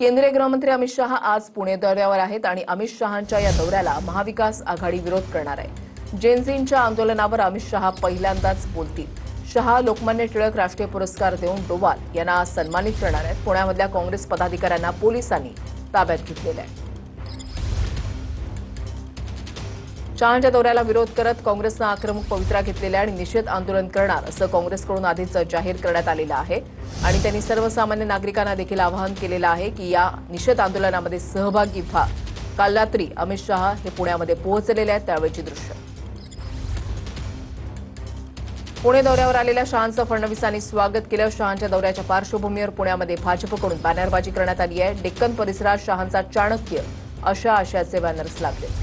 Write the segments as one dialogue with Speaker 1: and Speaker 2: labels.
Speaker 1: केंद्रीय गृहमंत्री अमित शहा आज पुणे दौऱ्यावर आहेत आणि अमित शहांच्या या दौऱ्याला महाविकास आघाडी विरोध करणार आहे। जेनझींच्या आंदोलनावर अमित शहा पहिल्यांदाच बोलतील। शहा लोकमान्य टिळक राष्ट्रीय पुरस्कार देऊन डोवाल यांना आज सन्मानित करणार आहेत। पुण्यामधल्या काँग्रेस पदाधिकाऱ्यांना पोलिसांनी ताब्यात घेतलेलं आहे। शहांच्या दौऱ्याला विरोध करत काँग्रेसनं आक्रमक पवित्रा घेतलेला आणि निषेध आंदोलन करणार असं काँग्रेसकडून आधीच जाहीर करण्यात आलेलं आहे आणि त्यांनी सर्वसामान्य नागरिकांना देखील आवाहन केलेलं आहे की या निषेध आंदोलनामध्ये सहभागी व्हा। काल रात्री अमित शहा हे पुण्यामध्ये पोहोचलेले आहेत त्यावेळची दृश्य। पुणे दौऱ्यावर आलेल्या शहांचं फडणवीसांनी स्वागत केलं। शहांच्या दौऱ्याच्या पार्श्वभूमीवर पुण्यामध्ये भाजपकडून बॅनरबाजी करण्यात आली आहे। डेक्कन परिसरात शहांचा चाणक्य अशा आशयाचे बॅनर्स लागले।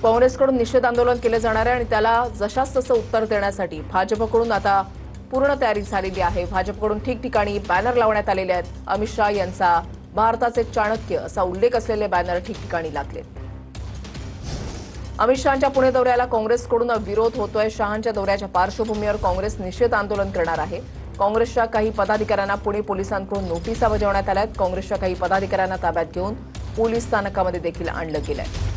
Speaker 1: काँग्रेसकडून निषेध आंदोलन केलं जाणार आहे आणि त्याला जशास तसं उत्तर देण्यासाठी भाजपकडून आता पूर्ण तयारी झालेली आहे। भाजपकडून ठिकठिकाणी बॅनर लावण्यात आलेले आहेत। अमित शहा यांचा भारताचे चाणक्य असा उल्लेख असलेले बॅनर ठिकठिकाणी लागले। अमित शहांच्या पुणे दौऱ्याला काँग्रेसकडून विरोध होतोय। शहांच्या दौऱ्याच्या पार्श्वभूमीवर काँग्रेस निषेध आंदोलन करणार आहे। काँग्रेसच्या काही पदाधिकाऱ्यांना पुणे पोलिसांकडून नोटिसा बजावण्यात आल्या आहेत। काँग्रेसच्या काही पदाधिकाऱ्यांना ताब्यात घेऊन पोलीस स्थानकामध्ये देखील आणलं गेलंय।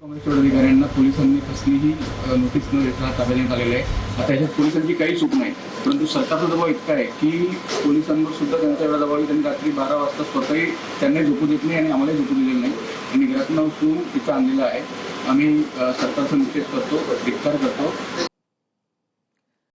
Speaker 2: काँग्रेसच्या अधिकाऱ्यांना पोलिसांनी कसलीही नोटीस न देता ताब्यात घेण्यात आलेलं आहे। आता याच्यात पोलिसांची काही चूक नाही, परंतु सरकारचा दबाव इतका आहे की पोलिसांवर सुद्धा त्यांचा एवढा दबाव आहे। त्यांनी रात्री 12 वाजता स्वतःही त्यांना झोपू देत नाही आणि आम्हालाही झोपू दिलेलं नाही आणि घरातून उचलून तिथं आणलेलं आहे। आम्ही सरकारचा निषेध करतो, धिक्कार करतो।